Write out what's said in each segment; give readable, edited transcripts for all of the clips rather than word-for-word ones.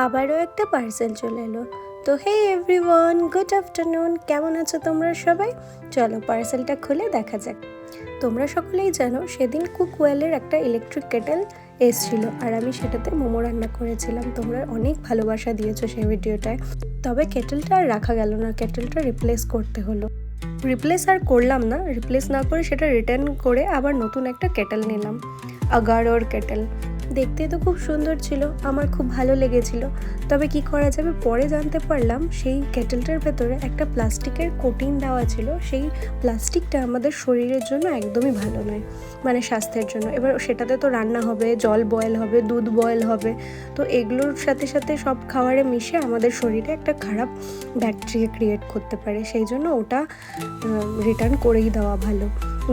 আবারও একটা পার্সেল চলে এলো। তো হে এভরিওয়ান, গুড আফটারনুন, কেমন আছো তোমরা সবাই? চলো পার্সেলটা খুলে দেখা যাক। তোমরা সকলেই জানো সেদিন কুকওয়েলের একটা ইলেকট্রিক কেটেল এসেছিলো, আর আমি সেটাতে মোমো রান্না করেছিলাম। তোমরা অনেক ভালোবাসা দিয়েছো সেই ভিডিওটায়। তবে কেটেলটা আর রাখা গেল না, কেটেলটা রিপ্লেস করতে হলো। রিপ্লেস আর করলাম না, রিপ্লেস না করে সেটা রিটার্ন করে আবার নতুন একটা কেটেল নিলাম, আগারোর কেটেল। দেখতে তো খুব সুন্দর ছিল, আমার খুব ভালো লেগেছিল। তবে কি করা যাবে, পরে জানতে পারলাম সেই কেটেলটার ভেতরে একটা প্লাস্টিকের কোটিং দেওয়া ছিল। সেই প্লাস্টিকটা আমাদের শরীরের জন্য একদমই ভালো নয়, মানে স্বাস্থ্যের জন্য। এবার সেটাতে তো রান্না হবে, জল বয়েল হবে, দুধ বয়েল হবে, তো এগুলোর সাথে সাথে সব খাবারে মিশে আমাদের শরীরে একটা খারাপ ব্যাকটেরিয়া ক্রিয়েট করতে পারে। সেই জন্য ওটা রিটার্ন করেই দেওয়া ভালো।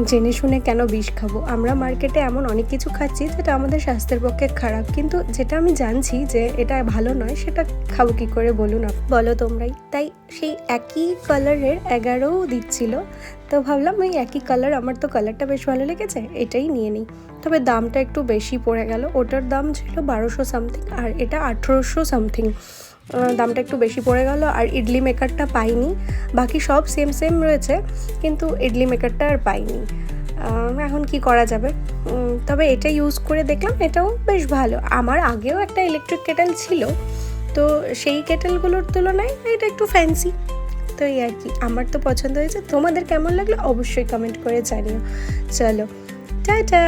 জেনে শুনে কেন বিষ খাবো? আমরা মার্কেটে এমন অনেক কিছু খাচ্ছি যেটা আমাদের স্বাস্থ্যের পক্ষে খারাপ, কিন্তু যেটা আমি জানছি যে এটা ভালো নয়, সেটা খাবো কী করে বলুন, বলো তোমরাই। তাই সেই একই কালারের 11ও দিচ্ছিল, তো ভাবলাম ওই একই কালার, আমার তো কালারটা বেশ ভালো লেগেছে, এটাই নিয়ে নিই। তবে দামটা একটু বেশি পড়ে গেল। ওটার দাম ছিল 1200 সামথিং, আর এটা 1800 সামথিং। দামটা একটু বেশি পড়ে গেল। আর ইডলি মেকারটা পাইনি, বাকি সব সেম সেম রয়েছে, কিন্তু ইডলি মেকারটা আর পাইনি। এখন কি করা যাবে? তবে এটা ইউজ করে দেখলাম, এটাও বেশ ভালো। আমার আগেও একটা ইলেকট্রিক কেটেল ছিল, তো সেই কেটেলগুলোর তুলনায় এটা একটু ফ্যান্সি। তো এই আর কি, আমার তো পছন্দ হয়েছে। তোমাদের কেমন লাগলো অবশ্যই কমেন্ট করে জানিও। চলো, টাটা।